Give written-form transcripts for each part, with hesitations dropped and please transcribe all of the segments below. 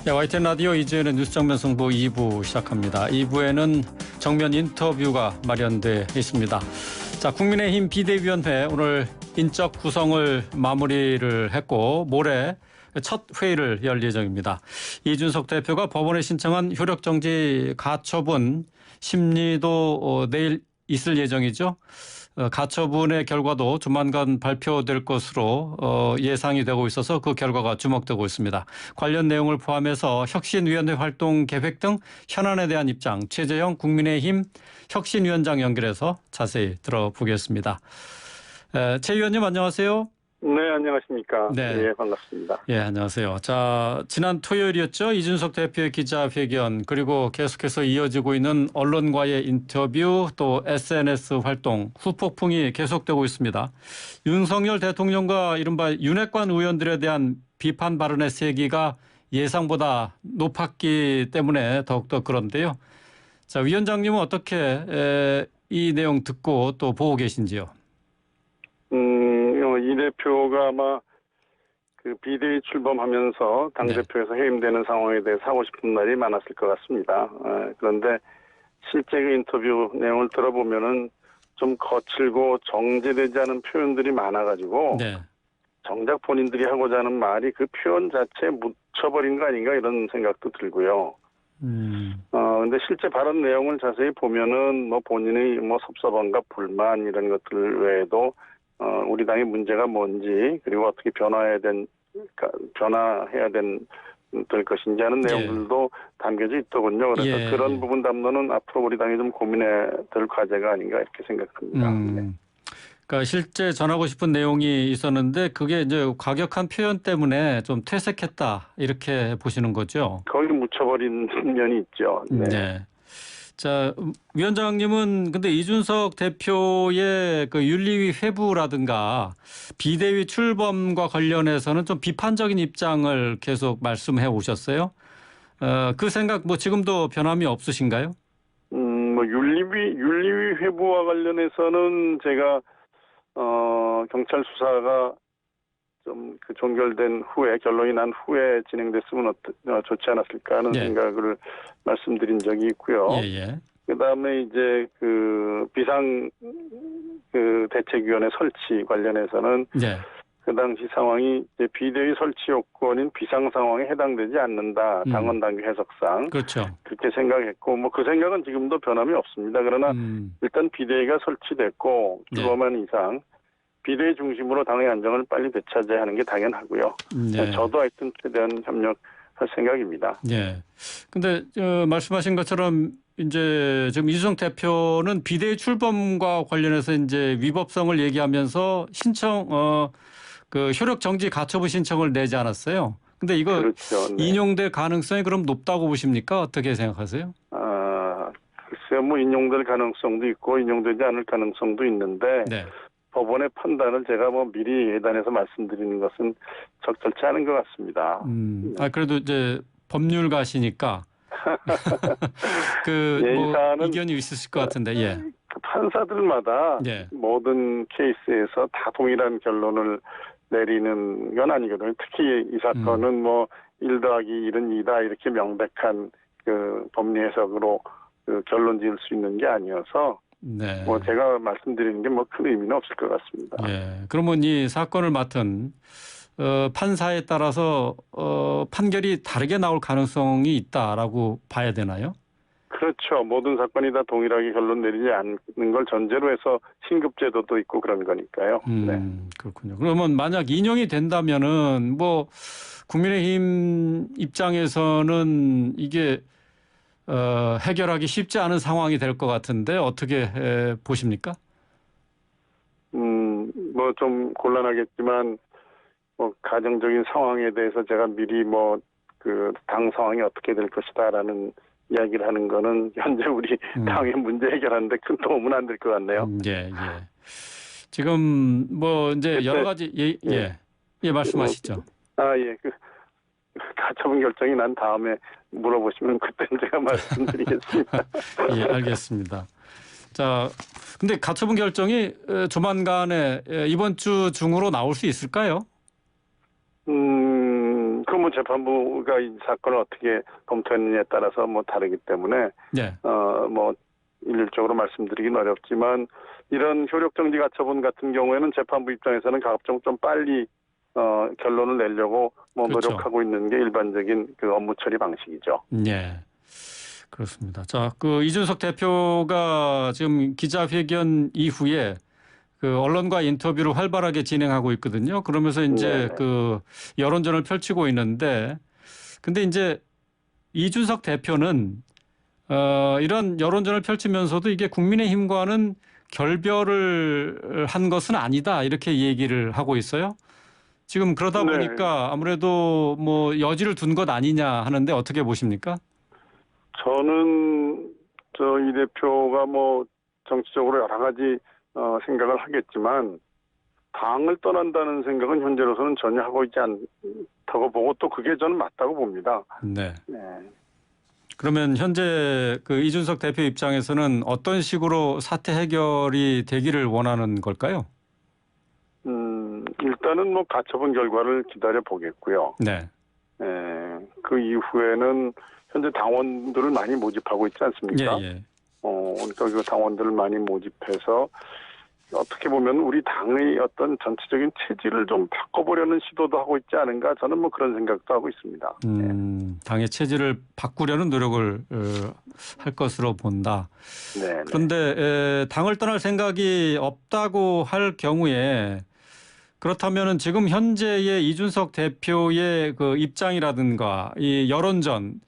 네, YTN 라디오 이주연의 뉴스 정면 승부 2부 시작합니다. 2부에는 정면 인터뷰가 마련돼 있습니다. 자, 국민의힘 비대위원회 오늘 인적 구성을 마무리를 했고 모레 첫 회의를 열 예정입니다. 이준석 대표가 법원에 신청한 효력정지 가처분 심리도 내일 있을 예정이죠. 가처분의 결과도 조만간 발표될 것으로 예상이 되고 있어서 그 결과가 주목되고 있습니다. 관련 내용을 포함해서 혁신위원회 활동 계획 등 현안에 대한 입장 최재형 국민의힘 혁신위원장 연결해서 자세히 들어보겠습니다. 최 의원님 안녕하세요. 네, 안녕하십니까. 네. 예, 반갑습니다. 예, 안녕하세요. 자, 지난 토요일이었죠. 이준석 대표의 기자회견 그리고 계속해서 이어지고 있는 언론과의 인터뷰 또 SNS 활동 후폭풍이 계속되고 있습니다. 윤석열 대통령과 이른바 윤핵관 의원들에 대한 비판 발언의 세기가 예상보다 높았기 때문에 더욱더 그런데요. 자, 위원장님은 어떻게 이 내용 듣고 또 보고 계신지요? 이 대표가 아마 그 비대위 출범하면서 당대표에서 해임되는 상황에 대해서 하고 싶은 말이 많았을 것 같습니다. 그런데 실제 그 인터뷰 내용을 들어보면은 좀 거칠고 정제되지 않은 표현들이 많아가지고 네. 정작 본인들이 하고자 하는 말이 그 표현 자체에 묻혀버린 거 아닌가 이런 생각도 들고요. 근데 실제 발언 내용을 자세히 보면은 뭐 본인의 뭐 섭섭함과 불만 이런 것들 외에도 우리 당의 문제가 뭔지 그리고 어떻게 변화해야 될 것인지 하는 내용들도 담겨져 있더군요. 그래서 그런 부분 담론은 앞으로 우리 당이 좀 고민해야 될 과제가 아닌가 이렇게 생각합니다. 네. 그러니까 실제 전하고 싶은 내용이 있었는데 그게 이제 과격한 표현 때문에 좀 퇴색했다 이렇게 보시는 거죠? 거의 묻혀버린 면이 있죠. 네. 네. 자, 위원장님은 근데 이준석 대표의 그 윤리위 회부라든가 비대위 출범과 관련해서는 좀 비판적인 입장을 계속 말씀해 오셨어요. 그 생각 뭐 지금도 변함이 없으신가요? 뭐 윤리위 회부와 관련해서는 제가 경찰 수사가 좀 그 종결된 후에 결론이 난 후에 진행됐으면 좋지 않았을까 하는 생각을 말씀드린 적이 있고요. 그다음에 이제 그 비상 그 대책위원회 설치 관련해서는 그 당시 상황이 이제 비대위 설치 요건인 비상 상황에 해당되지 않는다. 당원 당규 해석상. 그렇죠. 그렇게 생각했고 뭐 그 생각은 지금도 변함이 없습니다. 그러나 일단 비대위가 설치됐고 출범한 이상 비대위 중심으로 당의 안정을 빨리 되찾아야 하는 게 당연하고요. 저도 하여튼 최대한 협력할 생각입니다. 네. 근데 말씀하신 것처럼 이제 지금 이준석 대표는 비대위 출범과 관련해서 이제 위법성을 얘기하면서 신청 그 효력 정지 가처분 신청을 내지 않았어요. 근데 이거 그렇죠. 네. 인용될 가능성이 그럼 높다고 보십니까? 어떻게 생각하세요? 글쎄요, 뭐 인용될 가능성도 있고 인용되지 않을 가능성도 있는데 법원의 판단을 제가 뭐 미리 예단해서 말씀드리는 것은 적절치 않은 것 같습니다. 그래도 이제 법률가시니까 뭐 이견이 있으실 것 같은데. 그 판사들마다 모든 케이스에서 다 동일한 결론을 내리는 건 아니거든요. 특히 이 사건은 뭐 1 더하기 1은 2다 이렇게 명백한 그 법리 해석으로 그 결론 지을 수 있는 게 아니어서 뭐 제가 말씀드리는 게 뭐 큰 의미는 없을 것 같습니다. 그러면 이 사건을 맡은 판사에 따라서 판결이 다르게 나올 가능성이 있다라고 봐야 되나요? 그렇죠. 모든 사건이 다 동일하게 결론 내리지 않는 걸 전제로 해서 신급제도도 있고 그런 거니까요. 그렇군요. 그러면 만약 인용이 된다면은 뭐 국민의힘 입장에서는 이게 해결하기 쉽지 않은 상황이 될 것 같은데 어떻게 보십니까? 뭐 좀 곤란하겠지만 뭐 가정적인 상황에 대해서 제가 미리 뭐 그 당 상황이 어떻게 될 것이다라는 이야기를 하는 거는 현재 우리 당의 문제 해결하는데 큰 도움은 안 될 것 같네요. 지금 뭐 이제 여러 가지 말씀하시죠. 그 가처분 결정이 난 다음에 물어보시면 그때는 제가 말씀드리겠습니다. 알겠습니다. 자, 근데 가처분 결정이 조만간에 이번 주 중으로 나올 수 있을까요? 그건 뭐 재판부가 이 사건을 어떻게 검토했느냐에 따라서 뭐 다르기 때문에 네. 뭐 일률적으로 말씀드리긴 어렵지만 이런 효력정지 가처분 같은 경우에는 재판부 입장에서는 가급적 좀 빨리 결론을 내려고 뭐 그렇죠. 노력하고 있는 게 일반적인 그 업무 처리 방식이죠. 네. 그렇습니다. 자, 그 이준석 대표가 지금 기자회견 이후에 그 언론과 인터뷰를 활발하게 진행하고 있거든요. 그러면서 이제 네네. 그 여론전을 펼치고 있는데, 근데 이제 이준석 대표는 이런 여론전을 펼치면서도 이게 국민의힘과는 결별을 한 것은 아니다 이렇게 얘기를 하고 있어요. 지금 그러다 네. 보니까 아무래도 뭐 여지를 둔 것 아니냐 하는데 어떻게 보십니까? 저는 이 대표가 뭐 정치적으로 여러 가지 생각을 하겠지만 당을 떠난다는 생각은 현재로서는 전혀 하고 있지 않다고 보고 또 그게 저는 맞다고 봅니다. 네. 네. 그러면 현재 그 이준석 대표 입장에서는 어떤 식으로 사태 해결이 되기를 원하는 걸까요? 일단은 뭐 가처분 결과를 기다려 보겠고요. 네. 그 이후에는 현재 당원들을 많이 모집하고 있지 않습니까? 예. 그러니까 그 당원들을 많이 모집해서 어떻게 보면 우리 당의 어떤 전체적인 체질을 좀 바꿔보려는 시도도 하고 있지 않은가 저는 뭐 그런 생각도 하고 있습니다. 당의 체질을 바꾸려는 노력을 할 것으로 본다. 네. 그런데 당을 떠날 생각이 없다고 할 경우에 그렇다면은 지금 현재의 이준석 대표의 그 입장이라든가 이 여론전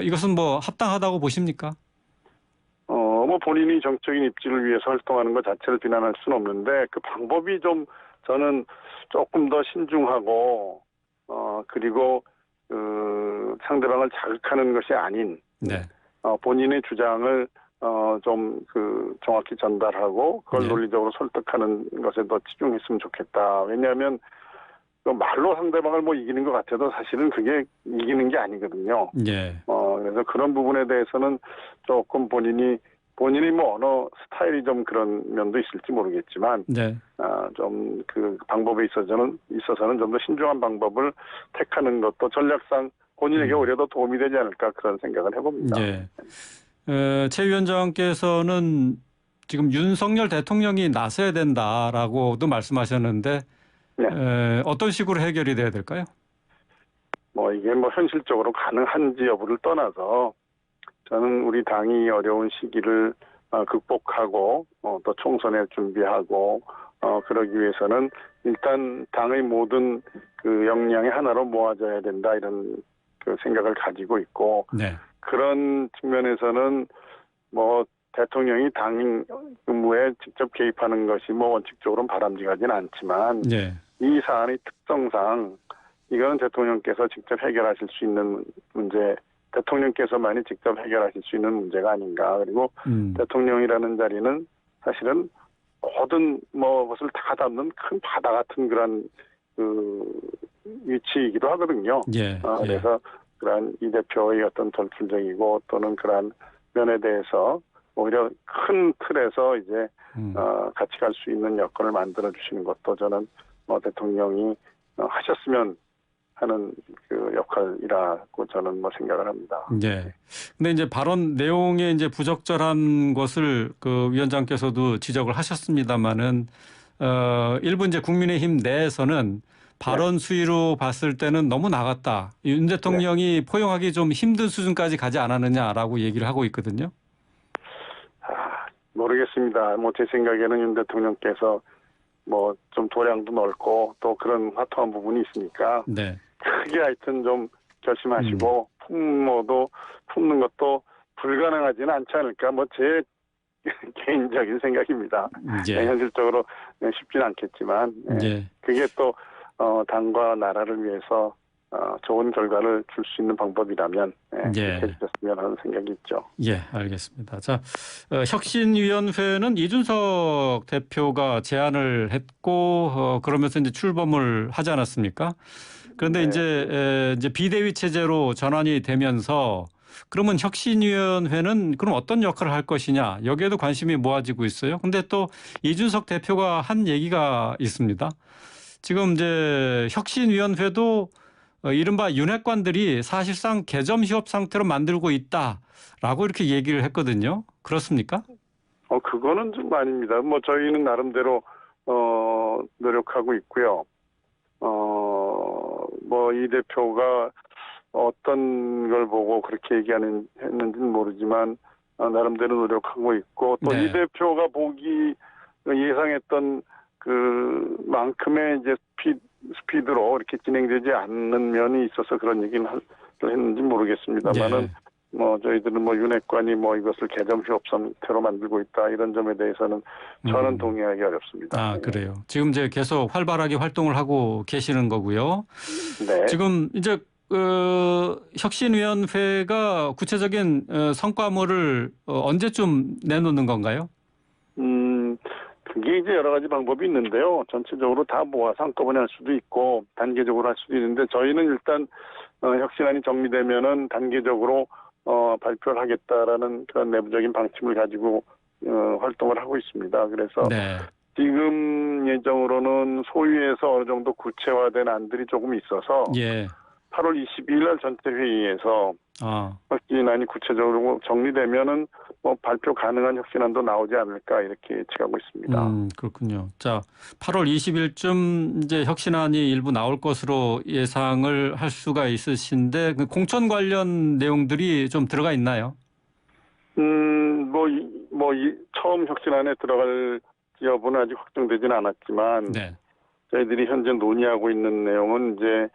이것은 뭐 합당하다고 보십니까? 뭐 본인이 정적인 입지를 위해서 활동하는 것 자체를 비난할 수는 없는데 그 방법이 좀 저는 조금 더 신중하고 그리고 그 상대방을 자극하는 것이 아닌 네. 본인의 주장을 좀 그 정확히 전달하고 그걸 네. 논리적으로 설득하는 것에 더 집중했으면 좋겠다. 왜냐하면 그 말로 상대방을 뭐 이기는 것 같아도 사실은 그게 이기는 게 아니거든요. 예. 그래서 그런 부분에 대해서는 조금 본인이 뭐 언어 스타일이 좀 그런 면도 있을지 모르겠지만, 네. 좀 그 방법에 있어서는 좀 더 신중한 방법을 택하는 것도 전략상 본인에게 오히려 더 도움이 되지 않을까 그런 생각을 해봅니다. 예. 최 위원장께서는 지금 윤석열 대통령이 나서야 된다라고도 말씀하셨는데 네. 어떤 식으로 해결이 돼야 될까요? 뭐 이게 뭐 현실적으로 가능한지 여부를 떠나서 저는 우리 당이 어려운 시기를 극복하고 또 총선에 준비하고 그러기 위해서는 일단 당의 모든 그 역량이 하나로 모아져야 된다 이런 그 생각을 가지고 있고 네. 그런 측면에서는 뭐 대통령이 당 의무에 직접 개입하는 것이 뭐 원칙적으로는 바람직하지는 않지만 예. 이 사안의 특성상 이거는 대통령께서 직접 해결하실 수 있는 문제, 대통령께서만이 직접 해결하실 수 있는 문제가 아닌가. 그리고 대통령이라는 자리는 사실은 모든 뭐 것을 다 담는 큰 바다 같은 그런 그 위치이기도 하거든요. 예. 그래서 그러한 이 대표의 어떤 전술적이고 또는 그러한 면에 대해서 오히려 큰 틀에서 이제 같이 갈 수 있는 여건을 만들어 주시는 것도 저는 뭐 대통령이 하셨으면 하는 그 역할이라고 저는 뭐 생각을 합니다. 예. 근데 이제 발언 내용에 이제 부적절한 것을 그 위원장께서도 지적을 하셨습니다마는 일부 이제 국민의힘 내에서는 발언 수위로 봤을 때는 너무 나갔다. 윤 대통령이 포용하기 좀 힘든 수준까지 가지 않았느냐라고 얘기를 하고 있거든요. 모르겠습니다. 뭐 제 생각에는 윤 대통령께서 뭐 좀 도량도 넓고 또 그런 화통한 부분이 있으니까 네. 크게 하여튼 좀 결심하시고 품는 것도 불가능하지는 않지 않을까. 뭐 제 개인적인 생각입니다. 예. 현실적으로 쉽지는 않겠지만 예. 그게 또 당과 나라를 위해서 좋은 결과를 줄 수 있는 방법이라면 그렇게 해주셨으면 하는 생각이 있죠. 예, 알겠습니다. 자, 혁신위원회는 이준석 대표가 제안을 했고 그러면서 이제 출범을 하지 않았습니까? 그런데 네. 이제 비대위 체제로 전환이 되면서 그러면 혁신위원회는 그럼 어떤 역할을 할 것이냐 여기에도 관심이 모아지고 있어요. 근데 또 이준석 대표가 한 얘기가 있습니다. 지금 이제 혁신위원회도 이른바 윤핵관들이 사실상 개점 휴업 상태로 만들고 있다라고 이렇게 얘기를 했거든요. 그렇습니까? 그거는 좀 아닙니다. 뭐 저희는 나름대로 노력하고 있고요. 뭐 이 대표가 어떤 걸 보고 그렇게 했는지는 모르지만 나름대로 노력하고 있고 또 이 네. 대표가 예상했던 그만큼의 이제 스피드로 이렇게 진행되지 않는 면이 있어서 그런 얘기는 했는지 모르겠습니다만은 네. 뭐 저희들은 뭐 윤핵관이 뭐 이것을 개점 휴업 상태로 만들고 있다 이런 점에 대해서는 저는 동의하기 어렵습니다. 아, 그래요. 지금 이제 계속 활발하게 활동을 하고 계시는 거고요. 네. 지금 이제 혁신위원회가 구체적인 성과물을 언제쯤 내놓는 건가요? 그게 이제 여러 가지 방법이 있는데요. 전체적으로 다 모아서 한꺼번에 할 수도 있고 단계적으로 할 수도 있는데 저희는 일단 혁신안이 정리되면은 단계적으로 발표를 하겠다라는 그런 내부적인 방침을 가지고 활동을 하고 있습니다. 그래서 네. 지금 예정으로는 소위에서 어느 정도 구체화된 안들이 조금 있어서 예. 8월 22일 날 전체 회의에서 혁신안이 구체적으로 정리되면은 뭐 발표 가능한 혁신안도 나오지 않을까 이렇게 예측하고 있습니다. 그렇군요. 자, 8월 20일쯤 이제 혁신안이 일부 나올 것으로 예상을 할 수가 있으신데 그 공천 관련 내용들이 좀 들어가 있나요? 처음 혁신안에 들어갈 여부는 아직 확정되지는 않았지만 네. 저희들이 현재 논의하고 있는 내용은 이제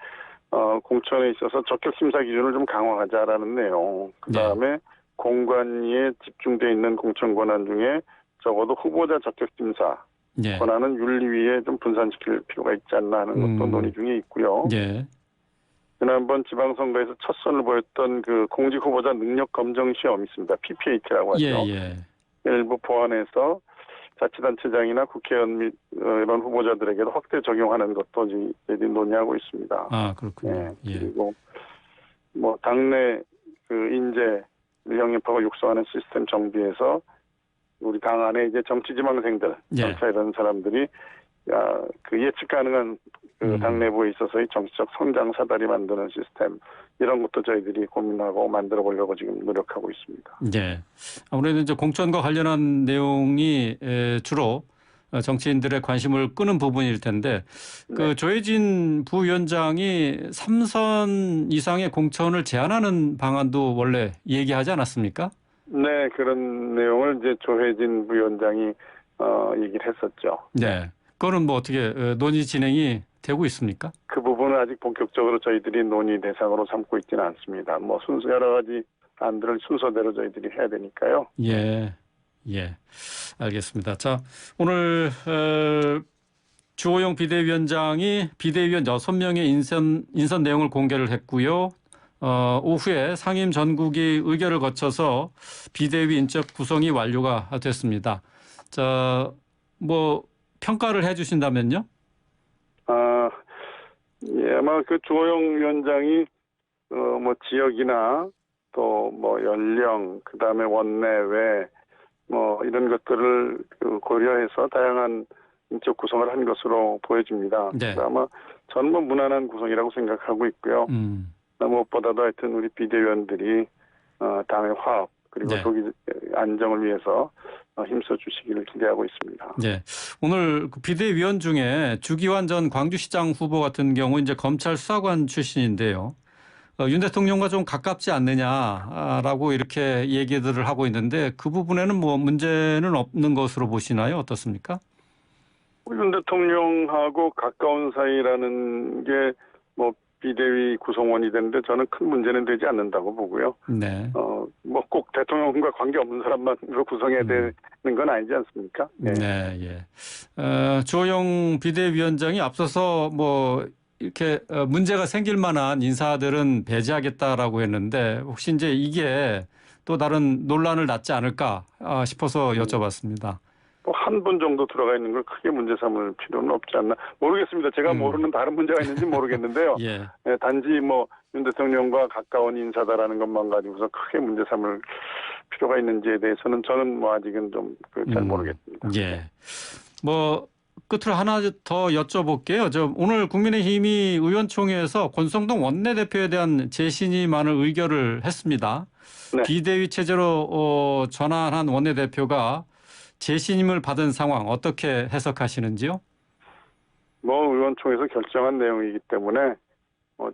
공천에 있어서 적격 심사 기준을 좀 강화하자라는 내용. 그다음에 공관위에 집중돼 있는 공천 권한 중에 적어도 후보자 적격 심사 예. 권한은 윤리위에 좀 분산시킬 필요가 있지 않나 하는 것도 논의 중에 있고요. 예. 지난번 지방선거에서 첫 선을 보였던 그 공직 후보자 능력 검정 시험이 있습니다. PPH라고 하죠. 예. 일부 보완해서 자치단체장이나 국회의원 및 이런 후보자들에게도 확대 적용하는 것도 저희들이 논의하고 있습니다. 아, 그렇군요. 예. 그리고 뭐 당내 그 인재 영입하고 육성하는 시스템 정비해서 우리 당 안에 이제 정치지망생들, 정치 이런 사람들이 그 예측 가능한 그 당 내부에 있어서의 정치적 성장 사다리 만드는 시스템 이런 것도 저희들이 고민하고 만들어 보려고 지금 노력하고 있습니다. 네. 아무래도 이제 공천과 관련한 내용이 주로 정치인들의 관심을 끄는 부분일 텐데 그 조혜진 부위원장이 3선 이상의 공천을 제한하는 방안도 원래 얘기하지 않았습니까? 네, 그런 내용을 이제 조혜진 부위원장이 얘기를 했었죠. 네. 그거는 뭐 어떻게 논의 진행이 되고 있습니까? 그 부분은 아직 본격적으로 저희들이 논의 대상으로 삼고 있지는 않습니다. 뭐 여러 가지 안들을 순서대로 저희들이 해야 되니까요. 예. 알겠습니다. 자, 오늘 주호영 비대위원장이 비대위원 6명의 인선 내용을 공개를 했고요. 오후에 상임 전국이 의결을 거쳐서 비대위 인적 구성이 완료가 됐습니다. 자, 뭐 평가를 해주신다면요? 아마 그 주호영 위원장이 뭐 지역이나 또 뭐 연령, 그다음에 원내외 뭐 이런 것들을 고려해서 다양한 인적 구성을 한 것으로 보여집니다. 네. 아마 저는 뭐 무난한 구성이라고 생각하고 있고요. 무엇보다도 하여튼 우리 비대위원들이 당의 화합 그리고 조기 안정을 위해서 힘써 주시기를 기대하고 있습니다. 네. 오늘 그 비대위원 중에 주기환 전 광주시장 후보 같은 경우 이제 검찰 수사관 출신인데요. 윤 대통령과 좀 가깝지 않느냐라고 이렇게 얘기들을 하고 있는데 그 부분에는 뭐 문제는 없는 것으로 보시나요? 어떻습니까? 윤 대통령하고 가까운 사이라는 게 뭐 비대위 구성원이 되는데 저는 큰 문제는 되지 않는다고 보고요. 네. 뭐 꼭 대통령과 관계 없는 사람만으로 구성해야 되는 건 아니지 않습니까? 네. 주호영 비대위원장이 앞서서 뭐 이렇게 문제가 생길 만한 인사들은 배제하겠다라고 했는데 혹시 이제 이게 또 다른 논란을 낳지 않을까 싶어서 여쭤봤습니다. 한 분 정도 들어가 있는 걸 크게 문제 삼을 필요는 없지 않나 모르겠습니다. 제가 모르는 다른 문제가 있는지 모르겠는데요. 단지 뭐 윤 대통령과 가까운 인사다라는 것만 가지고서 크게 문제 삼을 필요가 있는지에 대해서는 저는 뭐 아직은 좀 잘 모르겠습니다. 뭐 끝으로 하나 더 여쭤볼게요. 오늘 국민의힘이 의원총회에서 권성동 원내대표에 대한 재신임안을 의결을 했습니다. 네. 비대위 체제로 전환한 원내대표가 재신임을 받은 상황 어떻게 해석하시는지요? 의원총회에서 결정한 내용이기 때문에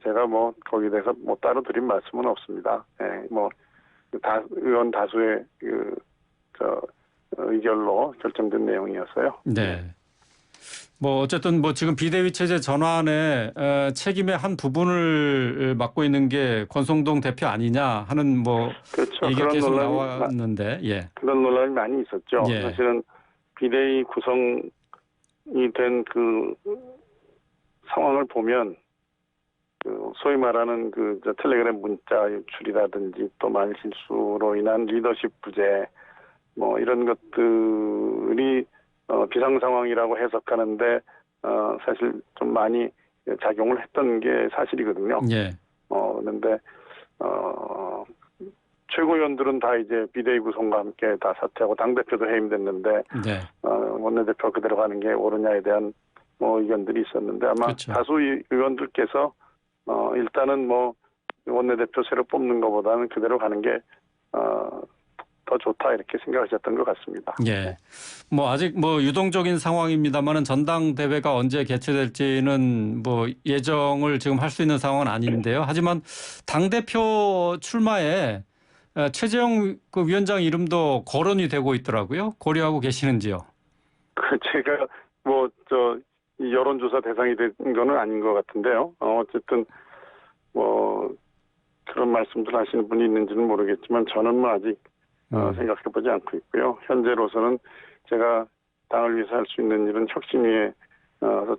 제가 거기에 대해서 따로 드린 말씀은 없습니다. 예, 의원 다수의 의결로 결정된 내용이었어요. 네. 어쨌든 지금 비대위 체제 전환에 책임의 한 부분을 맡고 있는 게 권성동 대표 아니냐 하는 그렇죠. 얘기가 그런 계속 논란이 나왔는데, 예. 그런 논란이 많이 있었죠. 예. 사실은 비대위 구성이 된 그 상황을 보면 소위 말하는 텔레그램 문자 유출이라든지 또 말실수로 인한 리더십 부재 이런 것들이 비상 상황이라고 해석하는데 사실 좀 많이 작용을 했던 게 사실이거든요. 예. 그런데 최고위원들은 다 이제 비대위 구성과 함께 다 사퇴하고 당대표도 해임됐는데 네. 원내대표 그대로 가는 게 옳으냐에 대한 의견들이 있었는데 아마 그렇죠. 다수 의원들께서 일단은 원내대표 새로 뽑는 것보다는 그대로 가는 게 더 좋다 이렇게 생각하셨던 것 같습니다. 예. 아직 유동적인 상황입니다만은 전당대회가 언제 개최될지는 예정을 지금 할 수 있는 상황은 아닌데요. 하지만 당대표 출마에 최재형 위원장 이름도 거론이 되고 있더라고요. 고려하고 계시는지요? 제가 이 여론조사 대상이 된 거는 아닌 것 같은데요. 어쨌든 그런 말씀들 하시는 분이 있는지는 모르겠지만 저는 아직 생각해보지 않고 있고요. 현재로서는 제가 당을 위해서 할 수 있는 일은 혁신 위에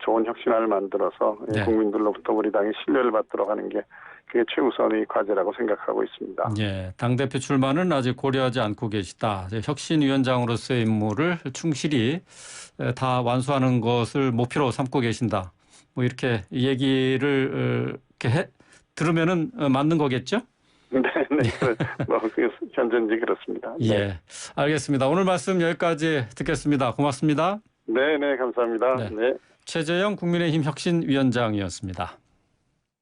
좋은 혁신안을 만들어서 네. 국민들로부터 우리 당이 신뢰를 받도록 하는 게 그게 최우선의 과제라고 생각하고 있습니다. 예, 당대표 출마는 아직 고려하지 않고 계시다. 혁신위원장으로서의 임무를 충실히 다 완수하는 것을 목표로 삼고 계신다. 이렇게 얘기를 들으면은 맞는 거겠죠? 네. 현재인지 그렇습니다. 네. 예, 알겠습니다. 오늘 말씀 여기까지 듣겠습니다. 고맙습니다. 네, 감사합니다. 네. 네. 최재형 국민의힘 혁신위원장이었습니다.